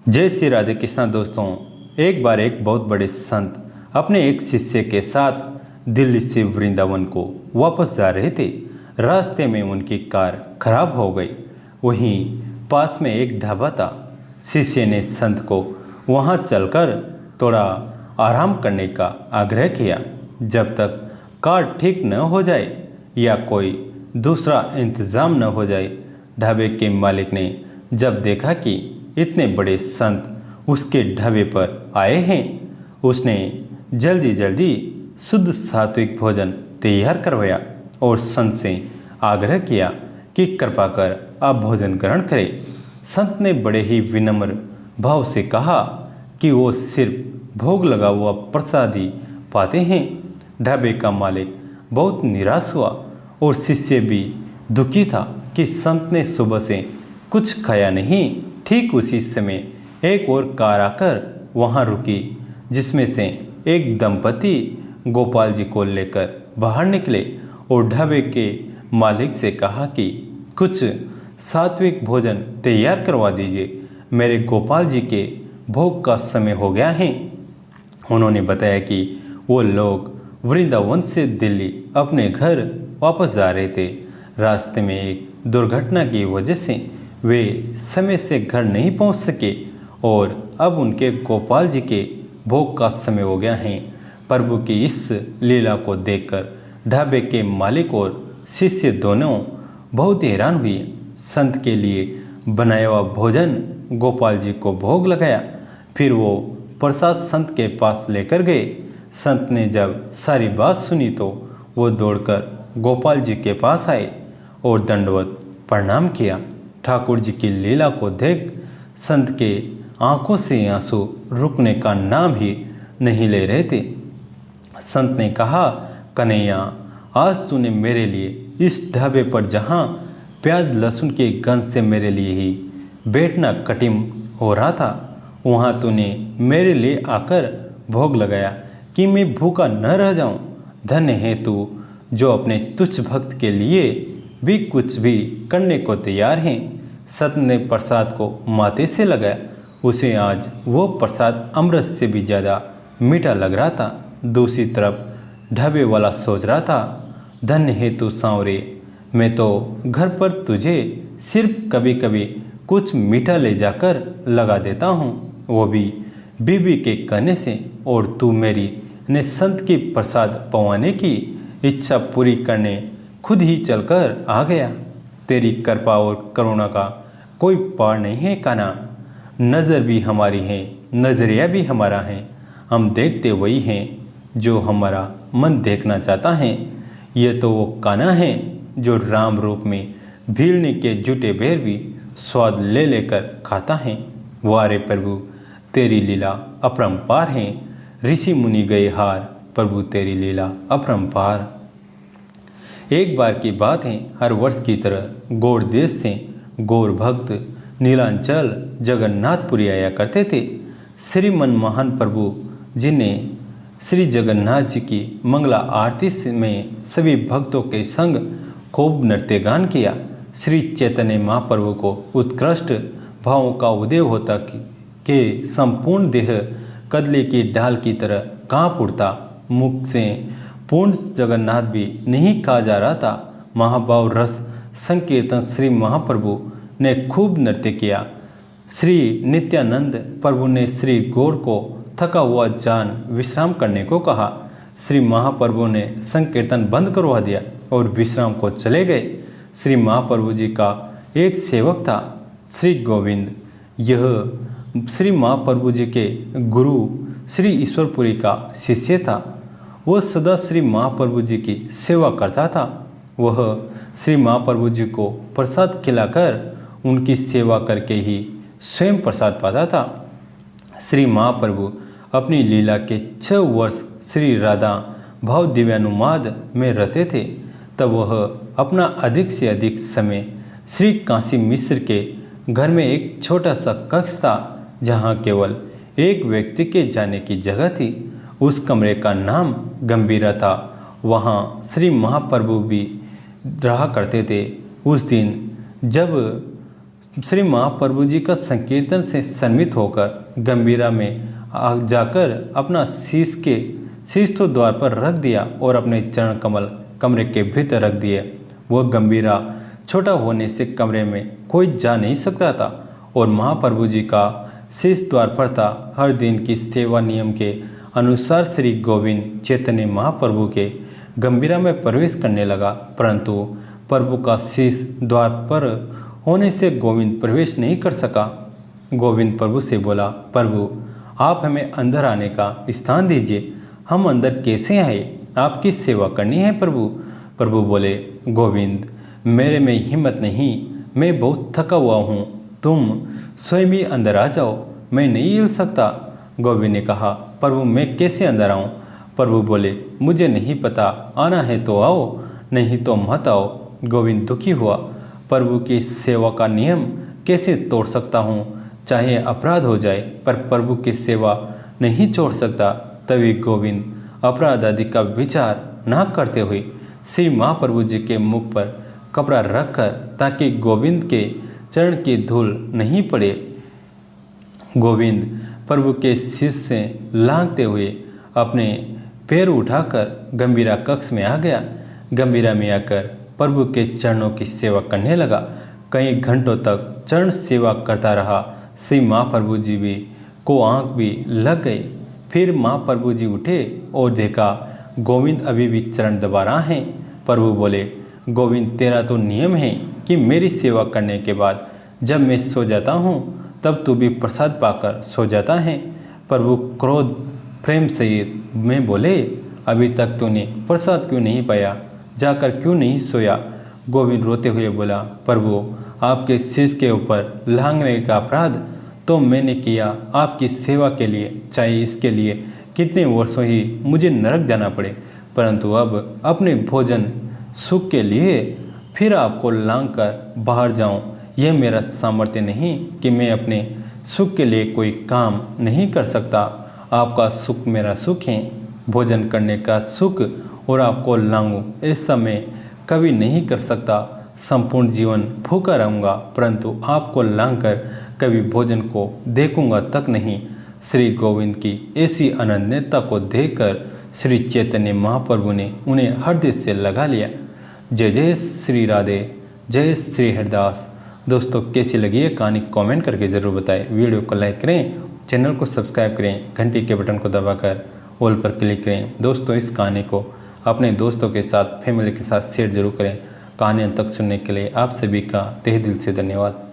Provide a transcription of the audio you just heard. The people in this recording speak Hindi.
जय श्री राधे कृष्णा। दोस्तों, एक बार एक बहुत बड़े संत अपने एक शिष्य के साथ दिल्ली से वृंदावन को वापस जा रहे थे। रास्ते में उनकी कार खराब हो गई। वहीं पास में एक ढाबा था। शिष्य ने संत को वहां चलकर थोड़ा आराम करने का आग्रह किया, जब तक कार ठीक न हो जाए या कोई दूसरा इंतज़ाम न हो जाए। ढाबे के मालिक ने जब देखा कि इतने बड़े संत उसके ढाबे पर आए हैं, उसने जल्दी जल्दी शुद्ध सात्विक भोजन तैयार करवाया और संत से आग्रह किया कि कृपा कर आप भोजन ग्रहण करें। संत ने बड़े ही विनम्र भाव से कहा कि वो सिर्फ भोग लगा हुआ प्रसाद ही पाते हैं। ढाबे का मालिक बहुत निराश हुआ और शिष्य भी दुखी था कि संत ने सुबह से कुछ खाया नहीं। ठीक उसी समय एक और कार आकर वहां रुकी, जिसमें से एक दंपति गोपाल जी को लेकर बाहर निकले और ढाबे के मालिक से कहा कि कुछ सात्विक भोजन तैयार करवा दीजिए, मेरे गोपाल जी के भोग का समय हो गया है। उन्होंने बताया कि वो लोग वृंदावन से दिल्ली अपने घर वापस जा रहे थे। रास्ते में एक दुर्घटना की वजह से वे समय से घर नहीं पहुंच सके और अब उनके गोपाल जी के भोग का समय हो गया है। प्रभु की इस लीला को देखकर ढाबे के मालिक और शिष्य दोनों बहुत हैरान हुए। संत के लिए बनाया हुआ भोजन गोपाल जी को भोग लगाया। फिर वो प्रसाद संत के पास लेकर गए। संत ने जब सारी बात सुनी तो वो दौड़कर गोपाल जी के पास आए और दंडवत प्रणाम किया। ठाकुर जी की लीला को देख संत के आंखों से आंसू रुकने का नाम ही नहीं ले रहे थे। संत ने कहा, कन्हैया, आज तूने मेरे लिए इस ढाबे पर जहाँ प्याज लहसुन के गंध से मेरे लिए ही बैठना कठिन हो रहा था, वहाँ तूने मेरे लिए आकर भोग लगाया कि मैं भूखा न रह जाऊँ। धन्य है तू जो अपने तुच्छ भक्त के लिए भी कुछ भी करने को तैयार हैं। संत ने प्रसाद को माथे से लगाया। उसे आज वो प्रसाद अमृत से भी ज़्यादा मीठा लग रहा था। दूसरी तरफ ढाबे वाला सोच रहा था, धन्य है तू सांवरे, मैं तो घर पर तुझे सिर्फ कभी कभी कुछ मीठा ले जाकर लगा देता हूँ, वो भी बीबी के कहने से, और तू मेरी ने संत की प्रसाद पवाने की इच्छा पूरी करने खुद ही चलकर आ गया। तेरी कृपा और करुणा का कोई पार नहीं है कान्हा। नज़र भी हमारी है, नज़रिया भी हमारा है। हम देखते वही हैं जो हमारा मन देखना चाहता है। ये तो वो कान्हा है जो राम रूप में भीड़ने के जूटे बेर भी स्वाद ले लेकर खाता है। वारे प्रभु, तेरी लीला अपरंपार है। ऋषि मुनि गए हार, प्रभु तेरी लीला अपरंपार। एक बार की बात है, हर वर्ष की तरह गौड़ देश से गौर भक्त नीलांचल जगन्नाथपुरी आया करते थे। श्री मनमोहन प्रभु जी ने श्री जगन्नाथ जी की मंगला आरती में सभी भक्तों के संग खूब नृत्य गान किया। श्री चैतन्य महाप्रभु को उत्कृष्ट भावों का उदय होता कि संपूर्ण देह कदले की ढाल की तरह कांप उठता। मुख से पूर्ण जगन्नाथ भी नहीं कहा जा रहा था। महाभाव रस संकीर्तन श्री महाप्रभु ने खूब नृत्य किया। श्री नित्यानंद प्रभु ने श्री गौर को थका हुआ जान विश्राम करने को कहा। श्री महाप्रभु ने संकीर्तन बंद करवा दिया और विश्राम को चले गए। श्री महाप्रभु जी का एक सेवक था, श्री गोविंद। यह श्री महाप्रभु जी के गुरु श्री ईश्वरपुरी का शिष्य था। वह सदा श्री महाप्रभु जी की सेवा करता था। वह श्री महाप्रभु जी को प्रसाद खिलाकर उनकी सेवा करके ही स्वयं प्रसाद पाता था। श्री महाप्रभु अपनी लीला के 6 वर्ष श्री राधा भाव दिव्यानुवाद में रहते थे। तब वह अपना अधिक से अधिक समय श्री काशी मिश्र के घर में एक छोटा सा कक्ष था, जहाँ केवल एक व्यक्ति के जाने की जगह थी। उस कमरे का नाम गंभीरा था। वहाँ श्री महाप्रभु भी रहा करते थे। उस दिन जब श्री महाप्रभु जी का संकीर्तन से सम्मित होकर गंभीरा में जाकर अपना शीश तो द्वार पर रख दिया और अपने चरण कमल कमरे के भीतर रख दिए। वह गंभीरा छोटा होने से कमरे में कोई जा नहीं सकता था और महाप्रभु जी का शीश द्वार पर था। हर दिन की सेवा नियम के अनुसार श्री गोविंद चैतन्य महाप्रभु के गंभीरा में प्रवेश करने लगा, परंतु प्रभु का शीश द्वार पर होने से गोविंद प्रवेश नहीं कर सका। गोविंद प्रभु से बोला, प्रभु आप हमें अंदर आने का स्थान दीजिए, हम अंदर कैसे आए? आपकी सेवा करनी है प्रभु। प्रभु बोले, गोविंद मेरे में हिम्मत नहीं, मैं बहुत थका हुआ हूँ, तुम स्वयं ही अंदर आ जाओ, मैं नहीं हिल सकता। गोविंद ने कहा, प्रभु मैं कैसे अंदर आऊँ? प्रभु बोले, मुझे नहीं पता, आना है तो आओ, नहीं तो मत आओ। गोविंद दुखी हुआ, प्रभु की सेवा का नियम कैसे तोड़ सकता हूँ? चाहे अपराध हो जाए पर प्रभु की सेवा नहीं छोड़ सकता। तभी गोविंद अपराध आदि का विचार न करते हुए श्री महाप्रभु जी के मुख पर कपड़ा रखकर, ताकि गोविंद के चरण की धूल नहीं पड़े, गोविंद प्रभु के शीश से लांघते हुए अपने पैर उठाकर गंभीरा कक्ष में आ गया। गंभीरा में आकर प्रभु के चरणों की सेवा करने लगा। कई घंटों तक चरण सेवा करता रहा। श्री महाप्रभु जी को आँख भी लग गई। फिर महाप्रभु जी उठे और देखा गोविंद अभी भी चरण दबा रहा है। प्रभु बोले, गोविंद तेरा तो नियम है कि मेरी सेवा करने के बाद जब मैं सो जाता हूँ तब तू भी प्रसाद पाकर सो जाता है। प्रभु क्रोध प्रेम सहित में बोले, अभी तक तूने प्रसाद क्यों नहीं पाया, जाकर क्यों नहीं सोया? गोविंद रोते हुए बोला, प्रभु आपके शीश के ऊपर लांघने का अपराध तो मैंने किया आपकी सेवा के लिए, चाहे इसके लिए कितने वर्षों ही मुझे नरक जाना पड़े, परंतु अब अपने भोजन सुख के लिए फिर आपको लांघ कर बाहर जाऊं, यह मेरा सामर्थ्य नहीं कि मैं अपने सुख के लिए कोई काम नहीं कर सकता। आपका सुख मेरा सुख है, भोजन करने का सुख, और आपको लांघूं ऐसा मैं कभी नहीं कर सकता। संपूर्ण जीवन भूखा रहूँगा, परंतु आपको लांघकर कभी भोजन को देखूंगा तक नहीं। श्री गोविंद की ऐसी अनन्यता को देखकर श्री चैतन्य महाप्रभु ने उन्हें हृदय से लगा लिया। जय जय श्री राधे, जय श्री हरिदास। दोस्तों कैसी लगी है कहानी कमेंट करके ज़रूर बताएं। वीडियो को लाइक करें, चैनल को सब्सक्राइब करें, घंटी के बटन को दबाकर ऑल पर क्लिक करें। दोस्तों इस कहानी को अपने दोस्तों के साथ, फैमिली के साथ शेयर जरूर करें। कहानी अंत तक सुनने के लिए आप सभी का तहे दिल से धन्यवाद।